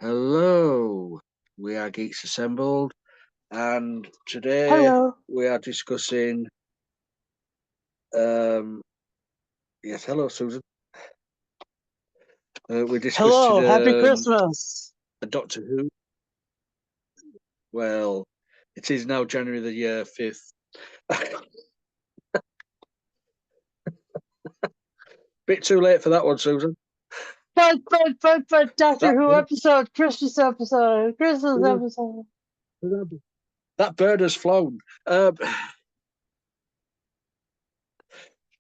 Hello, we are Geeks Assembled, and today Hello. we are discussing. Um, yes, hello, Susan. We're discussing Hello. Happy Christmas. a Doctor Who. Well, it is now January the year 5th. Bit too late for that one, Susan. But Doctor That Who bird, episode, Christmas episode. that bird has flown.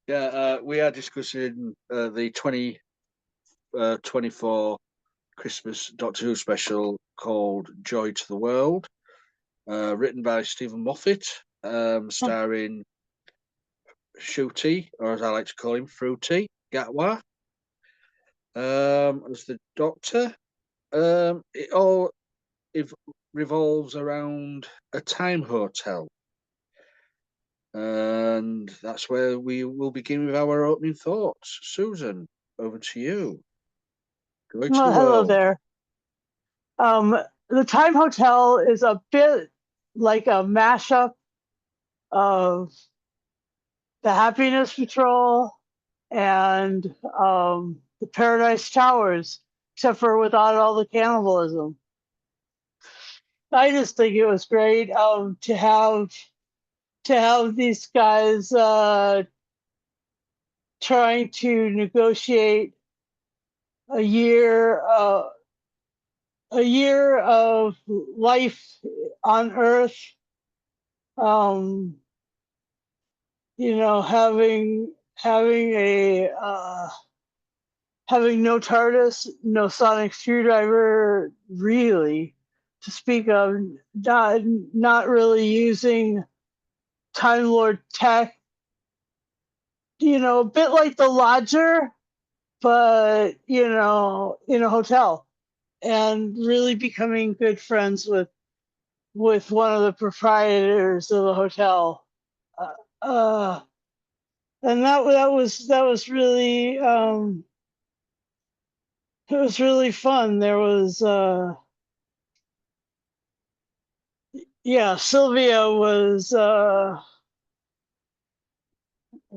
Yeah, we are discussing the 2024 Christmas Doctor Who special called Joy to the World. Written by Stephen Moffat, starring Shooty, or as I like to call him, Fruity Gatwa, as the Doctor. It all revolves around a time hotel, and that's where we will begin with our opening thoughts. Susan, over to you. Joy to the Well, hello World. there. Um, the Time Hotel is a bit like a mashup of the Happiness Patrol and the Paradise Towers, except for without all the cannibalism. I just think it was great to have these guys trying to negotiate a year uh, a year of life on Earth. Um, having a having no TARDIS, no sonic screwdriver, really to speak of, not really using Time Lord tech. A bit like the Lodger, but in a hotel, and really becoming good friends with one of the proprietors of the hotel. Uh, uh, and that was really it was really fun. There was yeah, Sylvia was a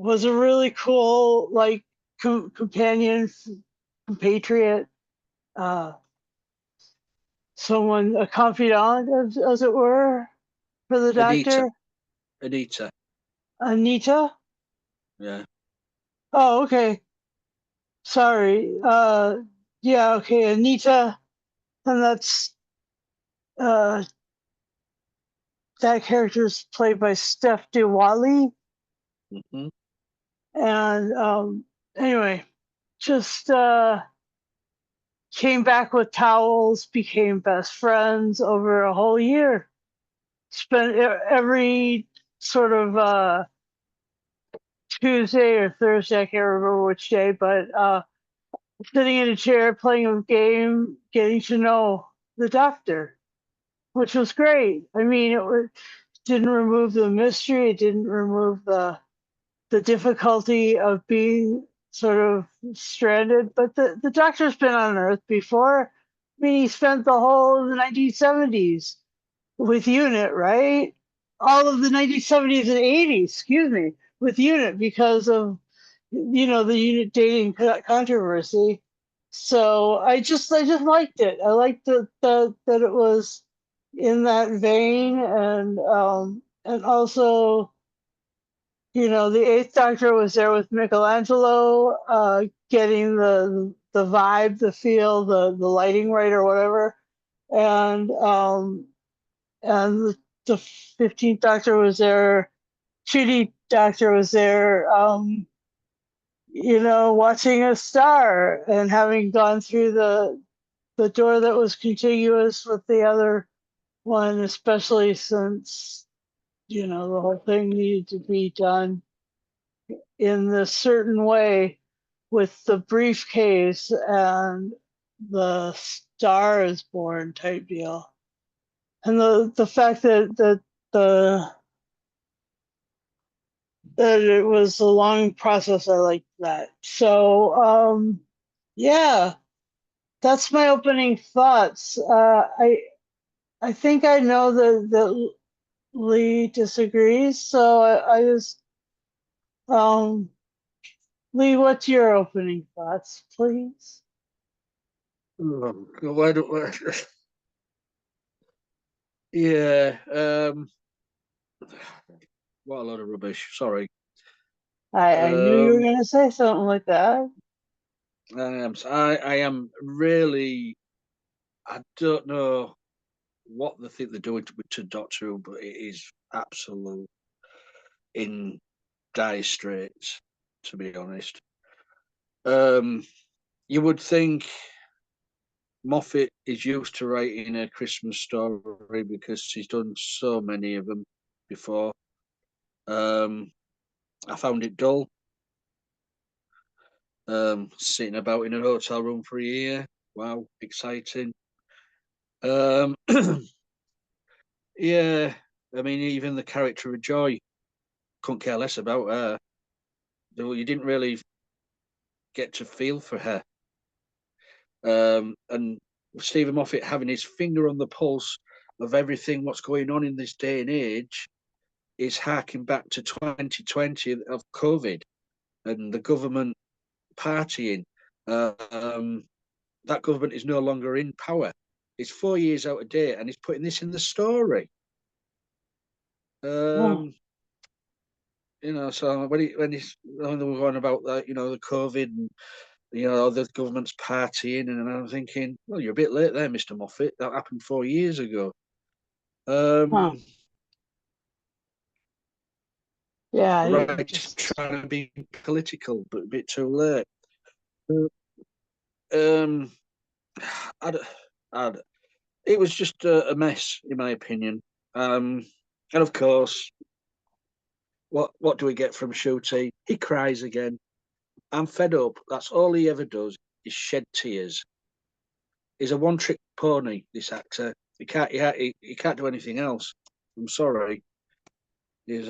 really cool like companion, compatriot, uh, someone, a confidant, as it were, for the Anita. Doctor. Anita. Anita. Yeah. Oh, okay. Sorry. Yeah, okay, Anita, and uh, that character is played by Steph Diwali. Hmm. And anyway, just came back with towels, became best friends over a whole year. Spent every sort of Tuesday or Thursday, I can't remember which day, but sitting in a chair, playing a game, getting to know the Doctor, which was great. I mean, didn't remove the mystery. It didn't remove the difficulty of being sort of stranded. But the Doctor's been on Earth before. I mean, he spent the whole of the 1970s with UNIT, right? All of the 1970s and 80s, excuse me, with UNIT because of the UNIT dating controversy. So I just liked it. I liked that it was in that vein, and also the Eighth Doctor was there with Michelangelo, getting the vibe, the feel, the lighting right or whatever, and the 15th Doctor was there. Judy Doctor was there, watching a star and having gone through the door that was contiguous with the other one, especially since the whole thing needed to be done in this certain way with the briefcase and the star is born type deal. And the fact the that it was a long process, I liked that. So yeah, that's my opening thoughts. I think I know that Lee disagrees, so I just Lee, what's your opening thoughts, please? Why don't yeah, what a load of rubbish. Sorry. I knew you were Um, gonna say something like that. I am really. I don't know what they think they're doing to Doctor Who, but it is absolute in dire straits, to be honest. Um, you would think Moffat is used to writing a Christmas story because he's done so many of them before. Um, I found it dull. Sitting about in a hotel room for a year. Wow, exciting. Um, yeah, I mean, even the character of Joy, couldn't care less about her. You didn't really get to feel for her. And Stephen Moffat having his finger on the pulse of everything what's going on in this day and age is harking back to 2020 of COVID and the government partying. Um, that government is no longer in power. It's 4 years out of date, and he's putting this in the story. Oh, Um, so when they were going about that, the COVID and the government's partying, and I'm thinking, well, you're a bit late there, Mr. Moffat. That happened 4 years ago. huh. Um, Yeah, it right, just trying to be political, but a bit too late. Um, I, I, it was just a mess, in my opinion. And of course, what do we get from Shooty? He cries again. I'm fed up. That's all he ever does is shed tears. He's a one-trick pony. This actor. He can't do anything else. I'm sorry. He's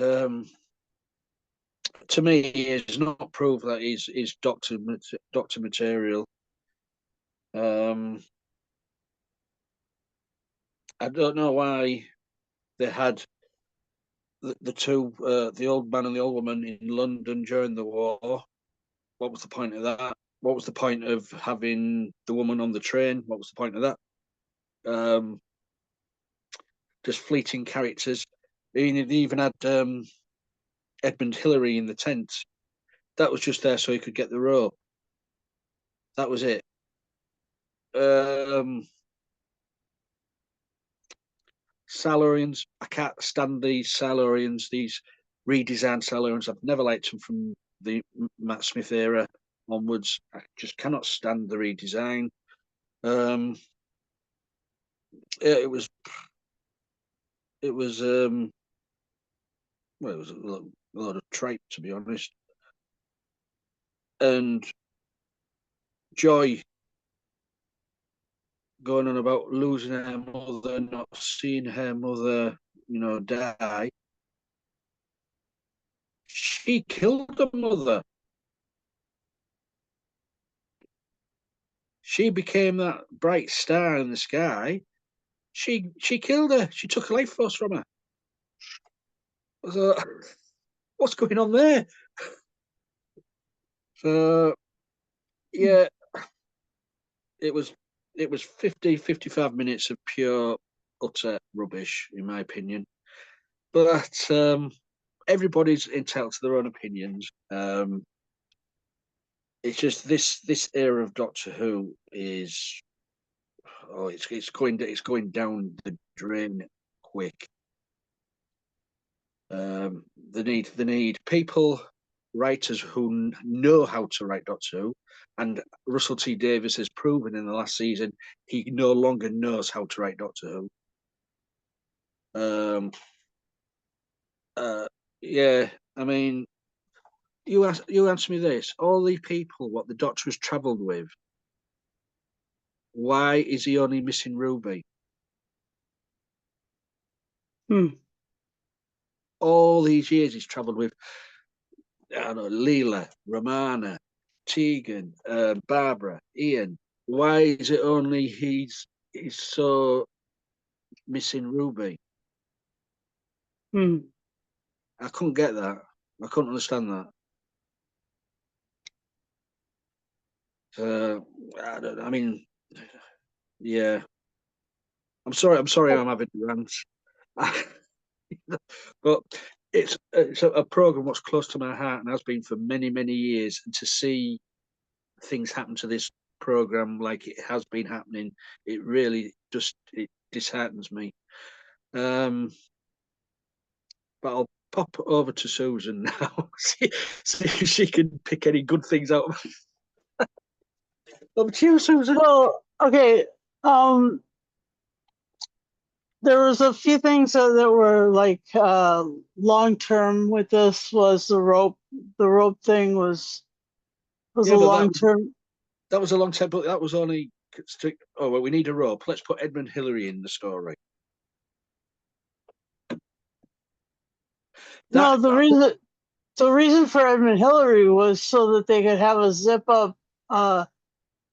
to me, he has not proved that he's doctor material. Um, I don't know why they had the two, the old man and the old woman in London during the war. What was the point of that? What was the point of having the woman on the train? What was the point of that? Um, just fleeting characters. They even had Edmund Hillary in the tent. That was just there so he could get the rope. That was it. Um, Salarians. I can't stand these Salarians, these redesigned Salarians. I've never liked them from the Matt Smith era onwards. I just cannot stand the redesign. Um, it was it was well, it was a lot of tripe, to be honest. And Joy going on about losing her mother, not seeing her mother, die. She killed her mother. She became that bright star in the sky. She killed her. She took a life force from her. So, what's going on there? So yeah, it was 55 minutes of pure utter rubbish, in my opinion. But everybody's entitled to their own opinions. It's just this era of Doctor Who is it's going the drain quick. They need people, writers who know how to write Doctor Who, and Russell T Davies has proven in the last season he no longer knows how to write Doctor Who. Um, uh, yeah, I mean, you answer me this: all the people what the Doctor has travelled with, why is he only missing Ruby? hmm. All these years he's travelled with, I don't know, Leela, Romana, Tegan, Barbara, Ian. Why is it only he's so missing Ruby? Hmm. I couldn't get that. I couldn't understand that. Uh, I mean, yeah. I'm sorry. I'm sorry. I'm having rants, but it's a program what's close to my heart and has been for many many years. And to see things happen to this program like it has been happening, it really just it disheartens me. Um, but I'll pop over to Susan now. See if she can pick any good things out. Over to you, Susan. Well, okay. Um, there was a few things that were like long term with this was the rope. The rope thing was a Yeah, but long term. that was a long time. But that was only. Oh well, we need a rope. Let's put Edmund Hillary in the story. No, That the reason for Edmund Hillary was so that they could have a zip up uh,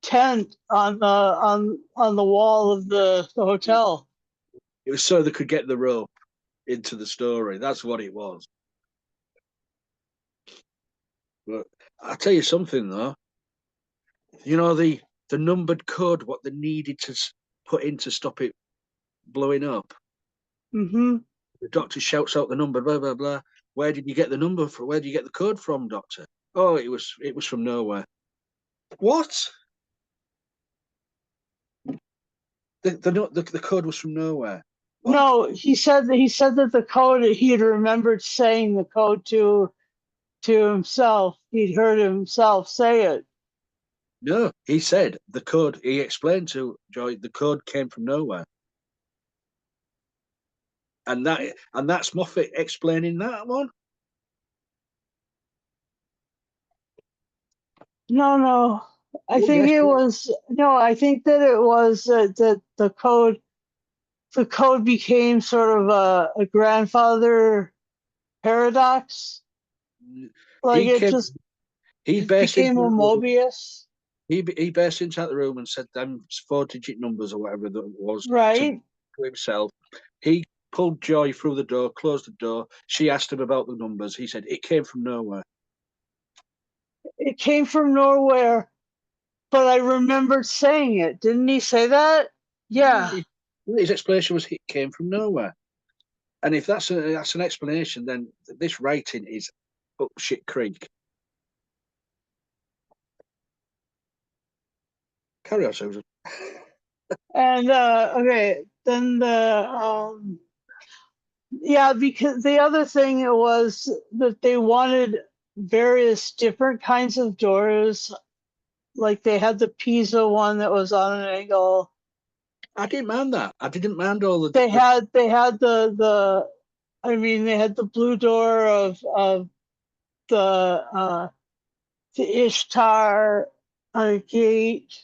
tent on the wall of the hotel. it was so they could get the rope into the story. That's what it was. But I'll tell you something though. You know the numbered code, what they needed to put in to stop it blowing up. Hmm. The doctor shouts out the number, blah blah blah. Where did you get the number from? Where did you get the code from, doctor? Oh, it was from nowhere. What? The code was from nowhere. What? No, he said that the code he had remembered saying the code to himself. He'd heard himself say it. No, he said the code. He explained to Joy the code came from nowhere, and that's Moffat explaining that one. No, no. I Oh think yes, it was no. I think that it was that the code became sort of a grandfather paradox. Like he it came. just He it burst into became a the room. Mobius, He burst into the room and said them 4-digit numbers or whatever that was right? to himself. He pulled Joy through the door, closed the door. She asked him about the numbers. He said it came from nowhere. It came from nowhere, but I remembered saying it. Didn't he say that? Yeah, Yeah. his explanation was it came from nowhere. And if that's an explanation, then this writing is up shit creek. Carry on, Susan. And okay, then the yeah, because the other thing was that they wanted various different kinds of doors. Like they had the Pisa one that was on an angle. I didn't mind that. I didn't mind all They had the I mean they had the blue door of the the Ishtar gate.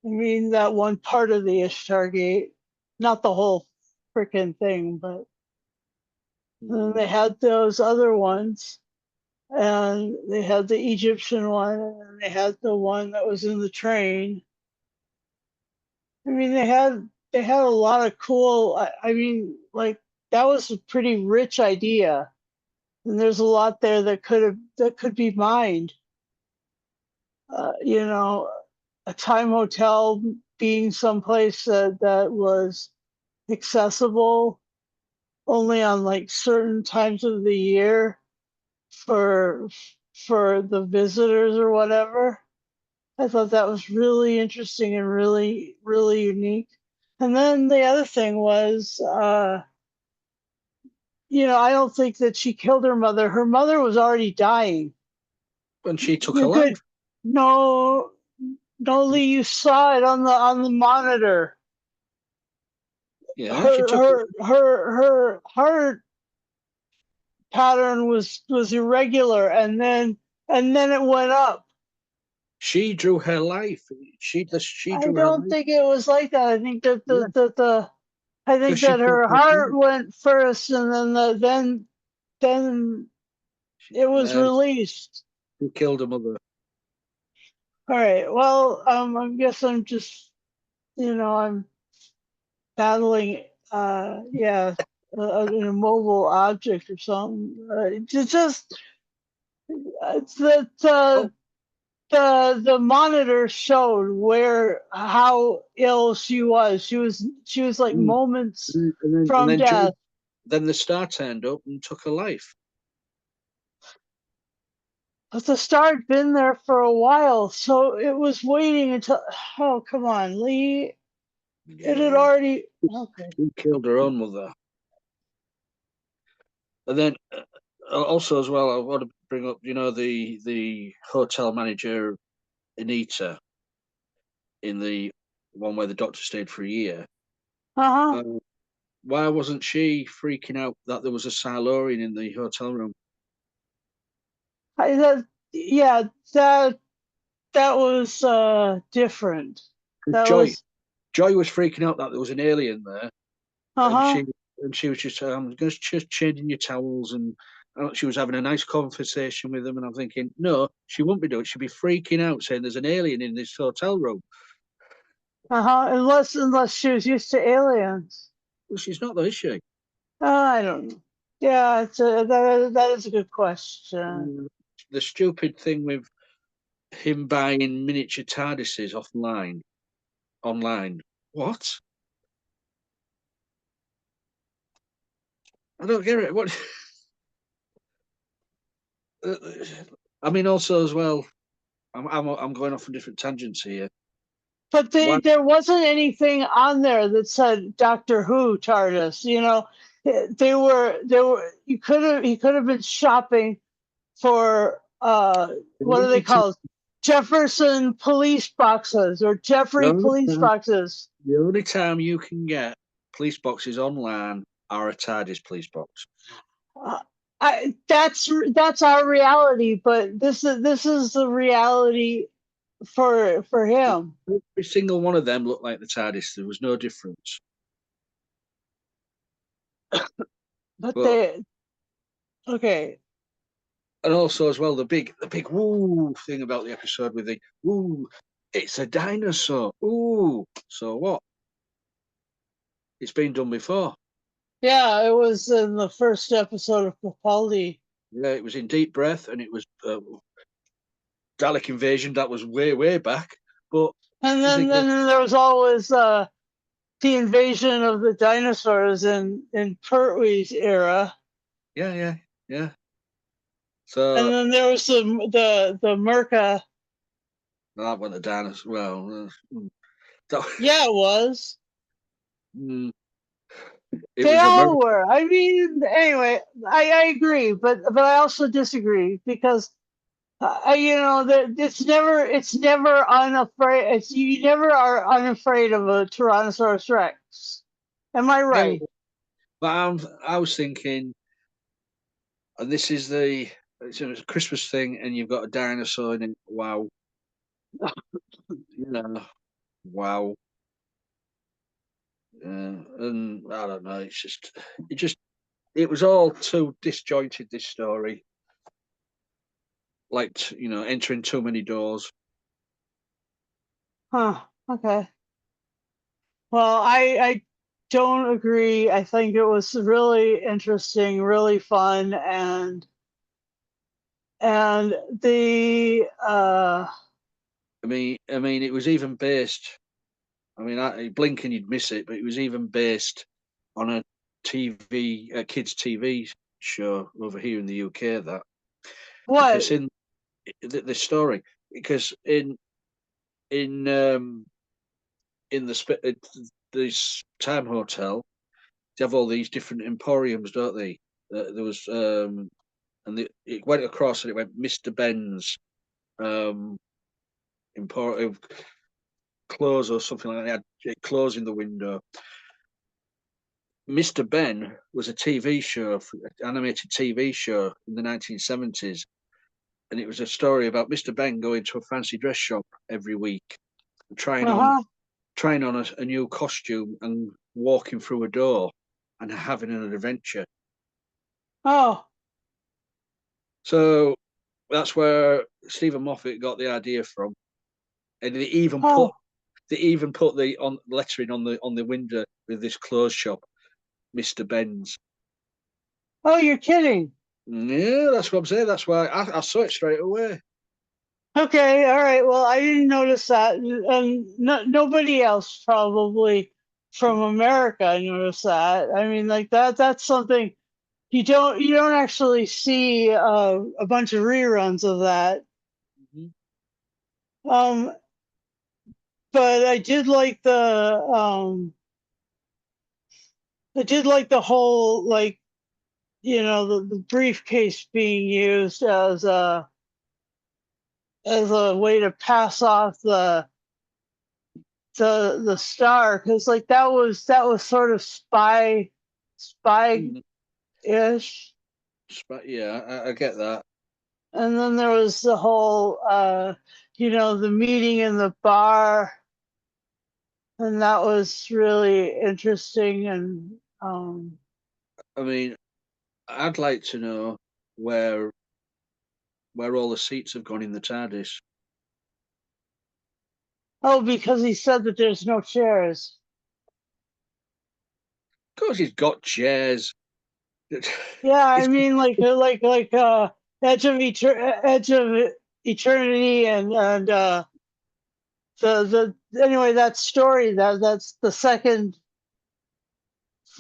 I mean that one part of the Ishtar gate, not the whole freaking thing, but then they had those other ones, and they had the Egyptian one, and they had the one that was in the train. I mean, they had a lot of cool. I mean, like that was a pretty rich idea, and there's a lot there that could be mined. You know, a time hotel being someplace that was accessible only on like certain times of the year for for the visitors or whatever. I thought that was really interesting and really really unique. And then the other thing was, I don't think that she killed her mother. Her mother was already dying. when she took her You could life. no no Lee, you saw it on the monitor. Yeah, she Her took. her her her heart pattern was irregular, and then it went up. She drew her life. She I drew her don't life. think it was like that. I think that Yeah, the I because think she that took her her heart life. went first, and then it was Then released. she killed her mother. All right. Well, I guess I'm just, I'm battling, yeah, an immobile object or something. It's that Oh, the monitor showed how ill she was. She was like mm. moments And from then Joe, death. then the star turned up and took her life. But the star had been there for a while, so it was waiting until. Oh, come on, Lee! It had Yeah, already. Okay. she killed her own mother. And then also as well, I want to bring up, the hotel manager Anita in the one where the doctor stayed for a year. Uh huh. Uh, why wasn't she freaking out that there was a Silurian in the hotel room? Yeah, that was different. Because That Joy was. Joy was freaking out that there was an alien there, Uh and huh. she was just just changing your towels, and she was having a nice conversation with them, and I'm thinking, no, she wouldn't be doing it. She'd be freaking out saying there's an alien in this hotel room. Uh huh. Unless she was used to aliens. Well, she's not though, is she? I don't know. Yeah, that is a good question. Mm, The stupid thing with him buying miniature TARDISes offline, online. What? I don't get it. What? I mean, also as well, I'm going off on different tangents here. But Why? there wasn't anything on there that said Doctor Who TARDIS. He could have been shopping for The what are they only time, called? Jefferson police boxes or the Jeffrey only police time, boxes. the only time you can get police boxes online are a TARDIS police box. Uh, that's our reality, but this is the reality for him. Every single one of them looked like the TARDIS. There was no difference. But But okay, and also as well, the big woo thing about the episode with the woo, it's a dinosaur. Ooh, so what? It's been done before. yeah, it was in the first episode of Capaldi. Yeah, it was in Deep Breath, and it was Dalek Invasion. That was way, way back. But And you then, think, well, then there was always the invasion of the dinosaurs in Pertwee's era, yeah, yeah, yeah. and So then there was the Merca. that went the dinosaur. Well, that, Yeah, it was. mm, it They was all America. were. I mean, anyway, I agree, but I also disagree because it's never unafraid. You never are unafraid of a Tyrannosaurus Rex. Am I Yeah, right? but I was thinking, and this is it's a Christmas thing, and you've got a dinosaur, and wow, you know, wow. And I don't know. It was all too disjointed. This story, like entering too many doors. Huh. Okay. Well, I don't agree. I think it was really interesting, really fun, and the I mean, it was even based. I mean, blink and you'd miss it, but it was even based on a kids' TV show over here in the UK. That what? because in the story, because in in this time hotel, they have all these different emporiums, don't they? There was it went across and it went Mr. Ben's um emporium close or something like that. They had clothes in the window. Mr. Ben was a TV show, animated TV show in the 1970s, and it was a story about Mr. Ben going to a fancy dress shop every week, trying on Uh-huh. a new costume and walking through a door and having an adventure. Oh, So that's where Stephen Moffat got the idea from. and they even put the on lettering on the window with this clothes shop, Mr. Benz. oh, you're kidding. Yeah, that's what I'm saying. That's why I saw it straight away. Okay, all right. Well, I didn't notice that, and nobody else probably from America noticed that. I mean, like that's something you don't actually see a bunch of reruns of that. Mhm. Um, but I did like the whole like the briefcase being used as a way to pass off the star, because like that was sort of spy Mhm. ish. Yeah, I get that. And then there was the whole the meeting in the bar, and that was really interesting. And I mean, I'd like to know where where all the seats have gone in the TARDIS. oh, because he said that there's no chairs. Of course, he's got chairs. Yeah, I It's mean, Edge of Eternity, and the anyway, that story, that's the second,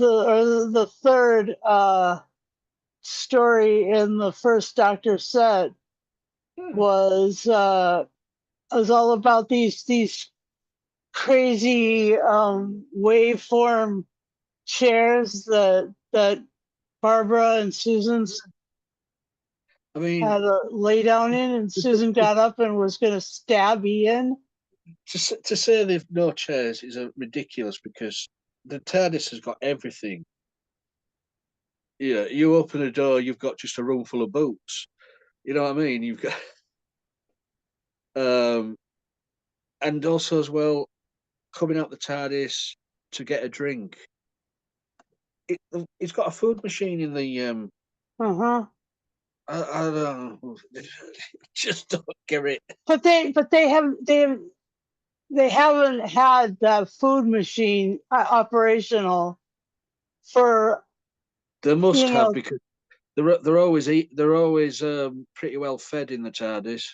or the third story in the first Doctor set, was all about these crazy waveform chairs that Barbara and Susan's I mean, had a lay down in, and Susan got up and was going to stab Ian. to say they've no chairs is ridiculous because the TARDIS has got everything. Yeah, you open a door, you've got just a room full of boots. You know what I mean? You've got, um, and also as well, coming out the TARDIS to get a drink. It, it's got a food machine in the. Uh-huh. I don't know. Just don't get it. But they haven't had that food machine operational for They must you have know because they're always pretty well fed in the TARDIS.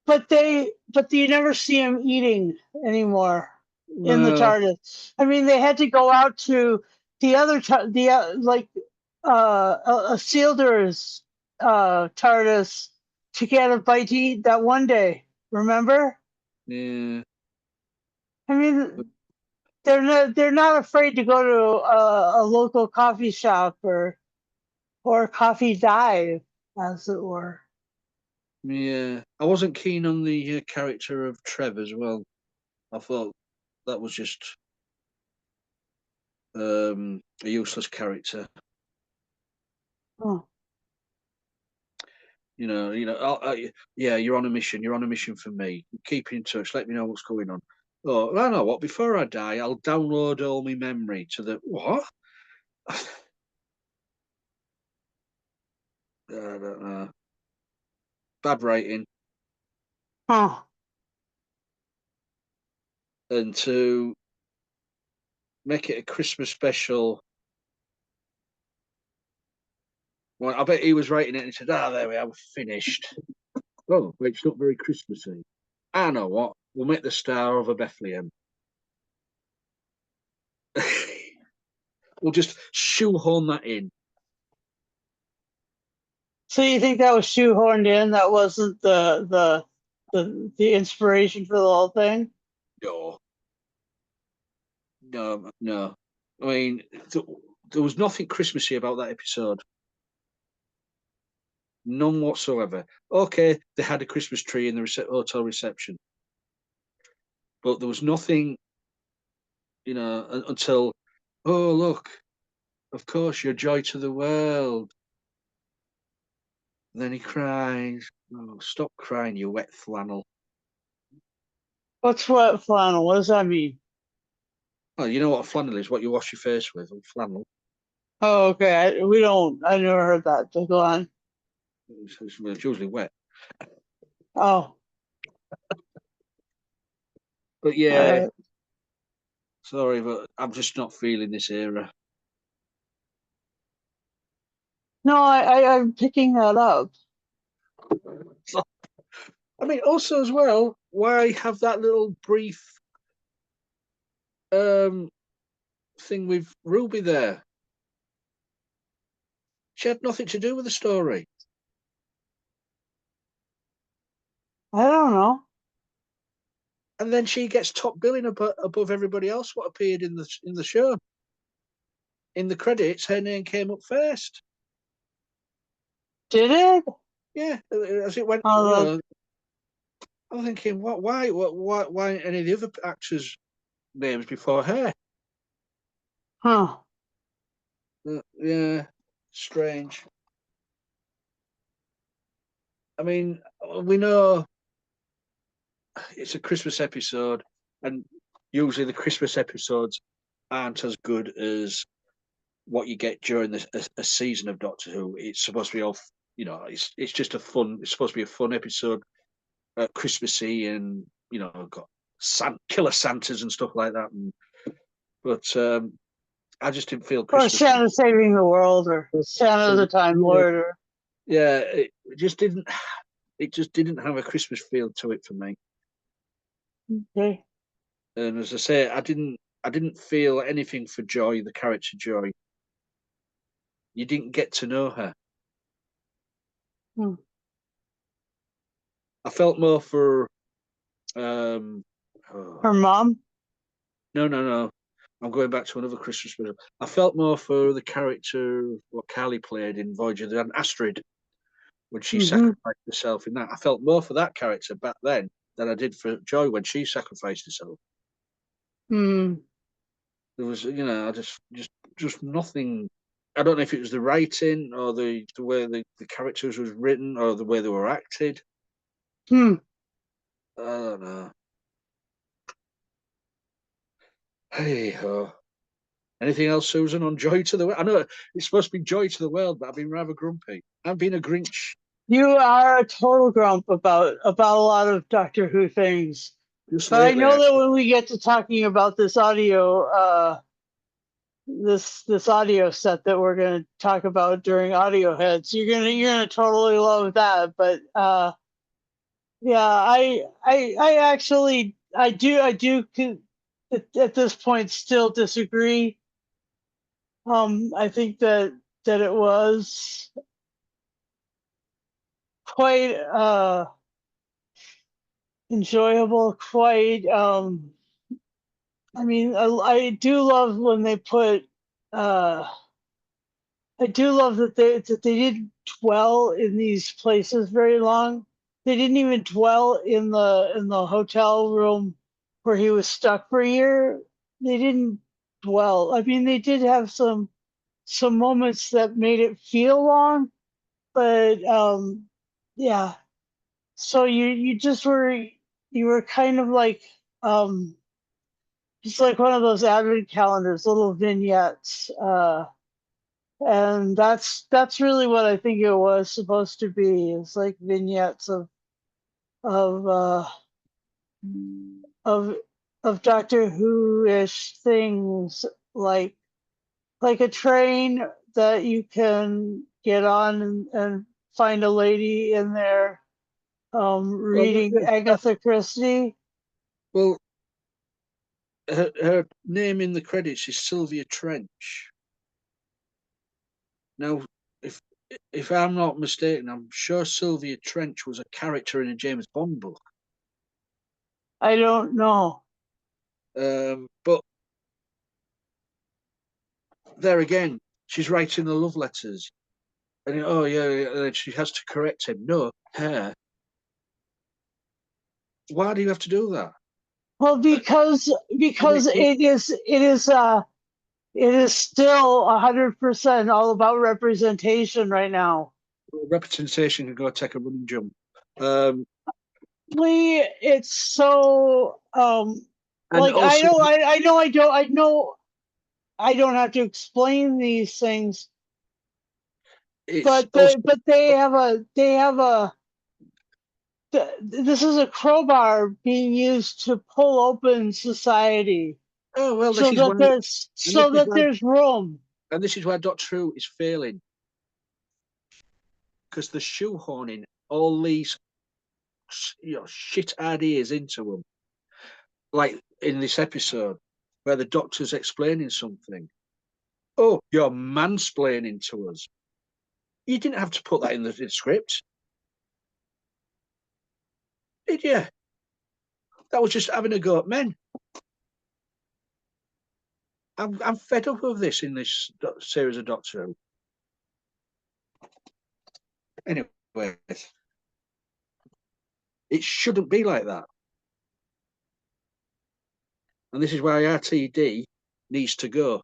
but you never see him eating anymore in the No, TARDIS. I mean, they had to go out to the other the like a Sealder's TARDIS to get a bite to eat that one day. Remember? yeah. I mean, they're not afraid to go to a local coffee shop or coffee dive, as it were. Yeah, I wasn't keen on the character of Trev as well. I thought that was just a useless character. Oh. Yeah, you're on a mission. You're on a mission for me. Keep in touch. Let me know what's going on. Oh, I know what. Before I die, I'll download all my memory to the what? I don't know. Bad rating. Huh. And to make it a Christmas special. Well, I bet he was writing it and he said, "Ah, there we are, we're finished." Oh, but it's not very Christmassy. I know what. We'll make the Star over Bethlehem. We'll just shoehorn that in. So you think that was shoehorned in? That wasn't the inspiration for the whole thing? No, no, no. I mean, there was nothing Christmassy about that episode. None whatsoever. Okay, they had a Christmas tree in the hotel reception, but there was nothing, until, oh, look, of course, you're joy to the world. And then he cries. Oh, stop crying, you wet flannel. What's wet flannel? What does that mean? Oh, you know what a flannel is? What you wash your face with, flannel. Oh, okay. We don't. I never heard that. So go on. It's usually wet. Oh, But yeah, sorry, but I'm just not feeling this era. No, I'm picking that up. I mean, also as well, why have that little brief um thing with Ruby there? She had nothing to do with the story. I don't know. And then she gets top billing above everybody else what appeared in the show. In the credits, her name came up first. Did it? Yeah, as it went, Oh, I'm thinking, why any of the other actors' names before her? huh. Yeah, strange. I mean, we know it's a Christmas episode, and usually the Christmas episodes aren't as good as what you get during a season of Doctor Who. It's supposed to be off, it's just a fun. It's supposed to be a fun episode, Christmassy, and got killer Santas and stuff like that. But I just didn't feel Or Christmas. Santa saving the world, or Santa the Time Lord, or Yeah, it just didn't. It just didn't have a Christmas feel to it for me. okay. And as I say, I didn't feel anything for Joy, the character Joy. You didn't get to know her. Hmm. I felt more for um Her oh, mom. no. I'm going back to another Christmas special. I felt more for the character what Carly played in Voyager than Astrid when she Mm-hmm. sacrificed herself in that. I felt more for that character back then than I did for Joy when she sacrificed herself. Hmm. There was, I just nothing. I don't know if it was the writing or the way the characters was written or the way they were acted. Hmm. I don't know. Hey ho. Anything else, Susan, on Joy to the World? I know it's supposed to be Joy to the World, but I've been rather grumpy. I've been a Grinch. You are a total grump about a lot of Doctor Who things. Just But I lately, know that actually. when we get to talking about this audio, this audio set that we're going to talk about during Audio Heads, you're gonna totally love that. But yeah, I actually at this point still disagree. I think that it was quite enjoyable, quite I mean, I do love when they put. I do love that they didn't dwell in these places very long. They didn't even dwell in the hotel room where he was stuck for a year. They didn't dwell. I mean, they did have some moments that made it feel long, but yeah. So you just were kind of like um just like one of those advent calendars, little vignettes, and that's really what I think it was supposed to be. It's like vignettes of uh, of of Doctor Who ish things, like a train that you can get on and find a lady in there Well, reading Agatha Christie. well, her name in the credits is Sylvia Trench. Now, if if I'm not mistaken, I'm sure Sylvia Trench was a character in a James Bond book. I don't know. But there again, she's writing the love letters, and oh yeah, and she has to correct him. No, her. Why do you have to do that? Well, because Look, it is still 100% all about representation right now. representation can go take a running jump. Um, It's so and like I also, know I don't have to explain these things, it's but also they have a this is a crowbar being used to pull open society Oh well, so that there's room. And this is why Doctor Who is failing, because they're shoehorning all these shit ideas into them. Like in this episode, where the Doctor's explaining something. Oh, you're mansplaining to us. You didn't have to put that in the script, did you? That was just having a go at men. I'm fed up of this in this series of Doctor Who. Anyway, it shouldn't be like that. And this is why RTD needs to go.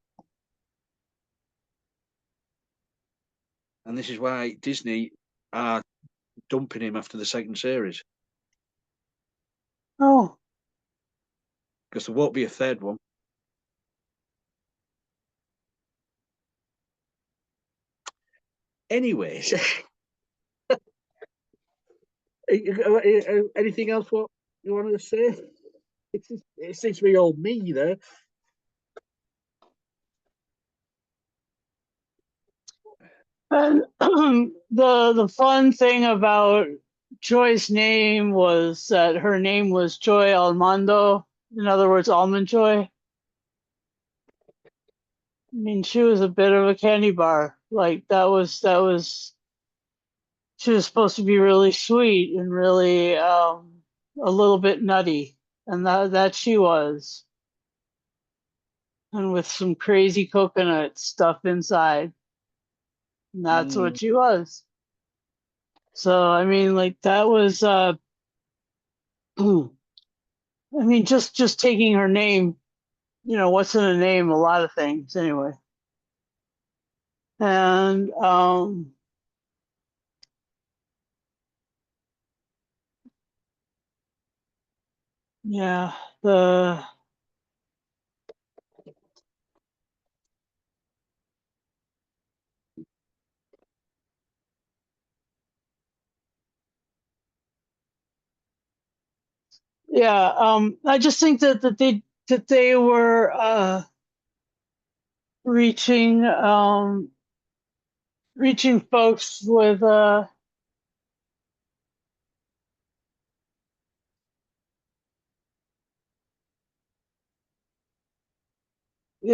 And this is why Disney are dumping him after the second series. Oh. Because there won't be a third one. Anyways, anything else what you wanted to say? It seems to be all me there. And the fun thing about Joy's name was that her name was Joy Almondo. In other words, Almond Joy. I mean, she was a bit of a candy bar. Like that was she was supposed to be really sweet and really a little bit nutty, and that she was, and with some crazy coconut stuff inside. And that's what she was. So I mean, like that was I mean, just taking her name, what's in a name? A lot of things, anyway. And yeah, the yeah, I just think that they were reaching reaching folks with they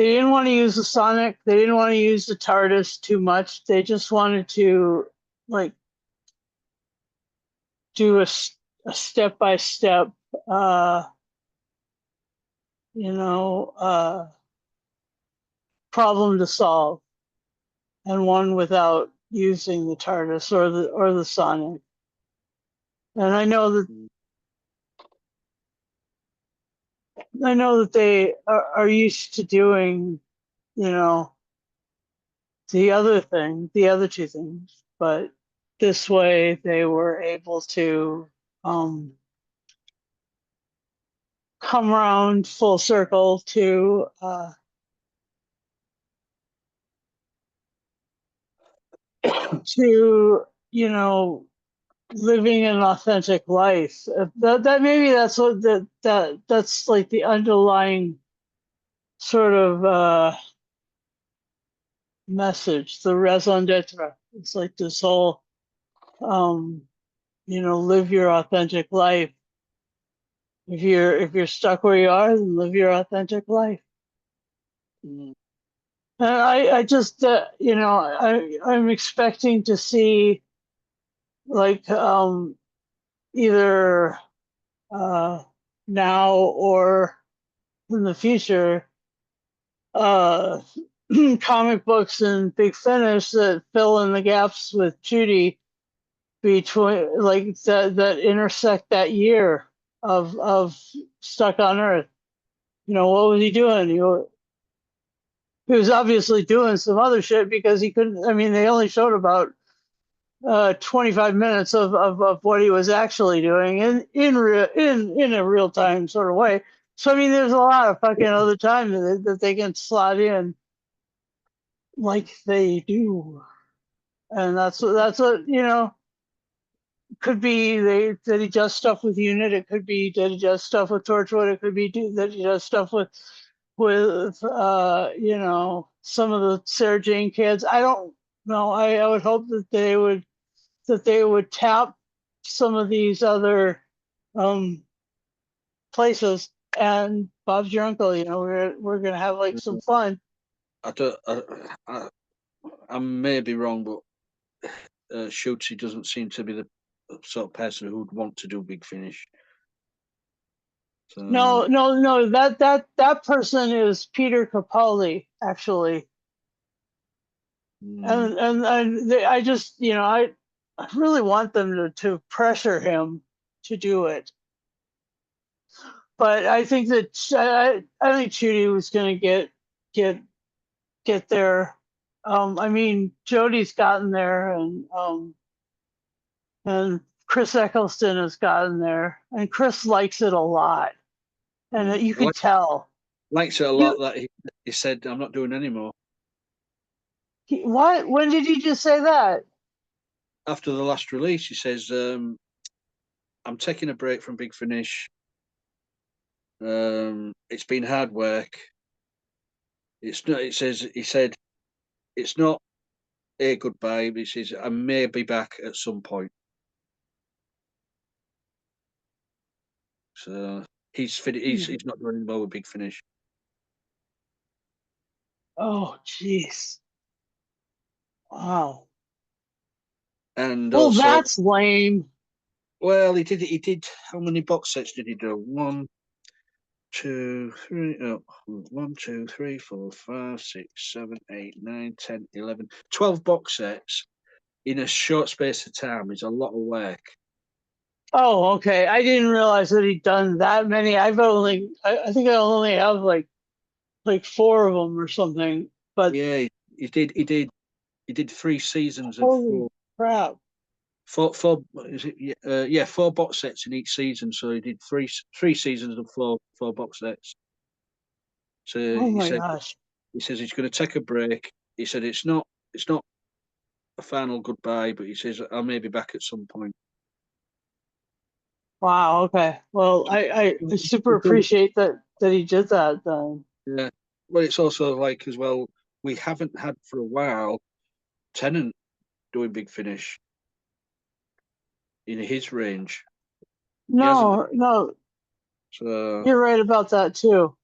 didn't want to use the Sonic, they didn't want to use the TARDIS too much. They just wanted to like do a step by step problem to solve, and one without using the TARDIS or the Sonic. And I know that they are used to doing, the other two things, but this way they were able to come around full circle to living an authentic life. That maybe that's what that's like the underlying sort of message, the raison d'etre. It's like this whole live your authentic life. If you're stuck where you are, then live your authentic life. And I just I'm expecting to see like either now or in the future comic books and Big Finish that fill in the gaps with Judy between like that intersect that year of Stuck on Earth. What was he doing? He was obviously doing some other shit because he couldn't. I mean, they only showed about 25 minutes of what he was actually doing in a real time sort of way. So I mean, there's a lot of fucking other time that they can slot in like they do, and that's what could be that he does stuff with Unit. It could be that he does stuff with Torchwood. It could be that he does stuff with you know, some of the Sarah Jane kids. I don't know. I would hope that they would tap some of these other um places. And Bob's your uncle. You know, we're gonna have like some fun. I don't. I may be wrong, but Shooty doesn't seem to be the sort of person who would want to do Big Finish. So, No. That person is Peter Capaldi, actually. I just, you know, I really want them to pressure him to do it. But I think that I think Judy was going to get there. I mean, Jodie's gotten there, and Chris Eccleston has gotten there, and Chris likes it a lot, and you could tell. Likes it a lot that he said, "I'm not doing anymore." What? When did he just say that? After the last release, he says, "I'm taking a break from Big Finish. It's been hard work. It's not." It says he said, "It's not a goodbye." But he says, "I may be back at some point." So he's not doing anymore with Big Finish. Oh, jeez. Wow. And Well, also, that's lame. well, he did. How many box sets did he do? 1, 2, 3. Oh, 1, 2, 3, 4, 5, 6, 7, 8, 9, 10, 11, 12 box sets in a short space of time is a lot of work. Oh, okay. I didn't realize that he'd done that many. I think I only have like four of them or something. But Yeah, he did 3 seasons of holy crap! four. Is it? Yeah, 4 box sets in each season. So he did three seasons of four box sets. So Oh my gosh! he says he's going to take a break. He said it's not a final goodbye, but he says I may be back at some point. Wow. Okay. Well, I super appreciate that he did that. Then. Yeah. Well, it's also like as well, we haven't had for a while Tennant doing Big Finish in his range. He hasn't. No, So you're right about that too.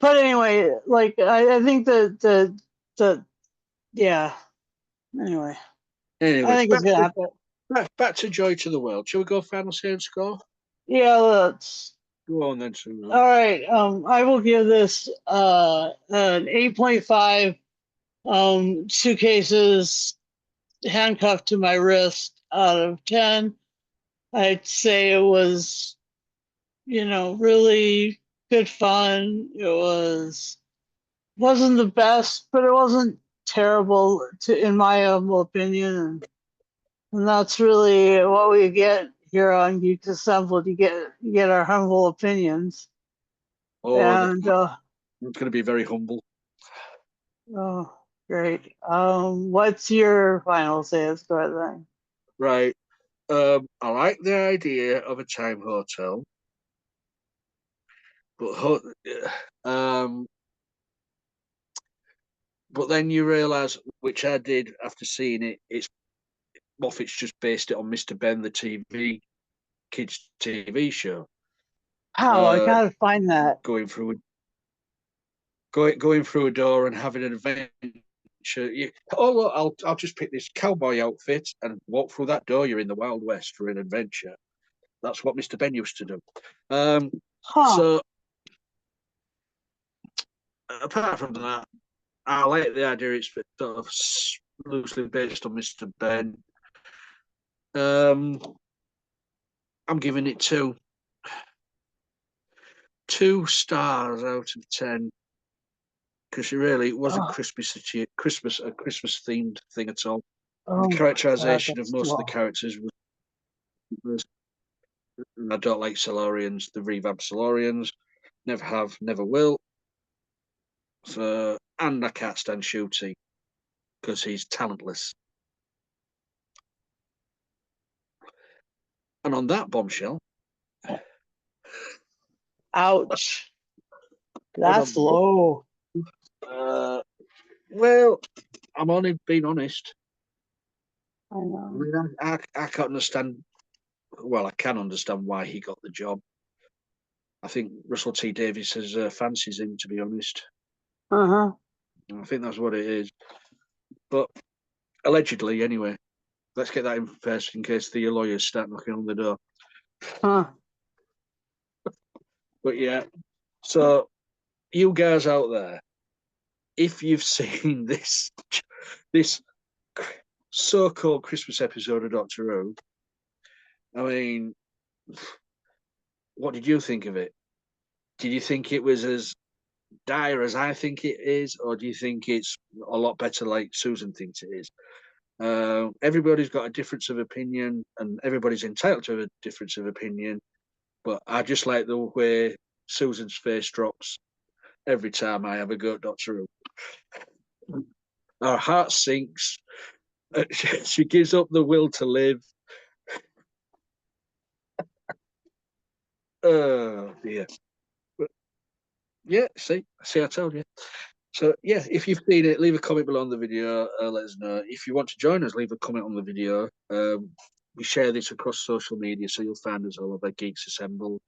But anyway, like I think the yeah. Anyway, I anyway, think it's gonna happen. back to Joy to the World. Shall we go final say and score? Yeah. Let's. Go on then, Susan. All right. I will give this an 8.5. Suitcases handcuffed to my wrist out of 10. I'd say it was, you know, really good fun. Wasn't the best, but it wasn't terrible in my humble opinion. And that's really what we get here on Geeks Assembled. You get our humble opinions. Oh, And it's going to be very humble. oh, great. What's your final say? Let's go ahead then. Right. I like the idea of a time hotel, but um, but then you realise, which I did after seeing it, it's Moffat's just based it on Mr. Ben, the kids TV show. How? I gotta find that. Going through a door and having an adventure. I'll just pick this cowboy outfit and walk through that door. You're in the Wild West for an adventure. That's what Mr. Ben used to do. So apart from that, I like the idea. It's sort of loosely based on Mr. Ben. I'm giving it two stars out of 10 because it wasn't Oh, a Christmas themed thing at all. The oh my God, characterization of that's most of the low. characters was I don't like Solarians, the revamped Solarians. Never have, never will. So, and I can't stand Shooty because he's talentless. And on that bombshell, Ouch. and That's low. well, I'm only being honest. I know. I mean, I can't understand. Well, I can understand why he got the job. I think Russell T Davies has fancies him, to be honest. Uh-huh. I think that's what it is. But allegedly, anyway. Let's get that in first in case the lawyers start knocking on the door. Huh. But yeah, so you guys out there, if you've seen this so-called Christmas episode of Doctor Who, I mean, what did you think of it? Did you think it was as dire as I think it is, or do you think it's a lot better like Susan thinks it is? Everybody's got a difference of opinion, and everybody's entitled to a difference of opinion. But I just like the way Susan's face drops every time I have a go at Doctor Who. Her heart sinks. She gives up the will to live. Oh dear. But yeah, see, I told you. So yeah, if you've seen it, leave a comment below on the video. Let us know. If you want to join us, leave a comment on the video. We share this across social media, so you'll find us all over Geeks Assemble.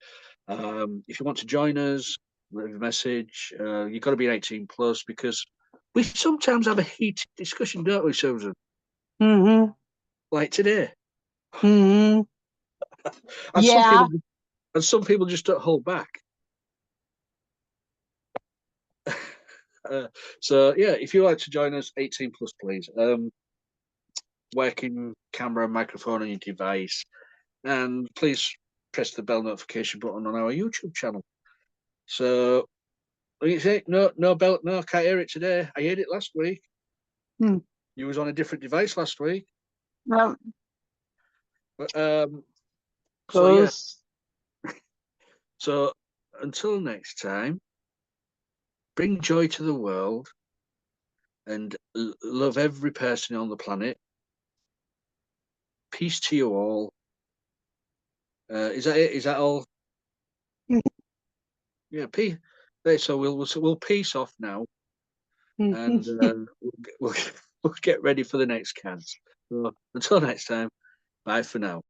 If you want to join us, leave a message. You've got to be 18 plus because we sometimes have a heated discussion, don't we, Susan? Mm-hmm. Like today. Mm-hmm. And Yeah. some people just don't hold back. So yeah, if you like to join us, 18 plus, please. Working camera and microphone on your device, and please press the bell notification button on our YouTube channel. So what do you say? No bell, no, I can't hear it today. I heard it last week. Hmm. You was on a different device last week. That But so yeah, goes. so until next time, bring joy to the world and love every person on the planet. Peace to you all. Is that it? Is that all? Yeah, peace. So we'll peace off now, and we'll get ready for the next cast. So until next time, bye for now.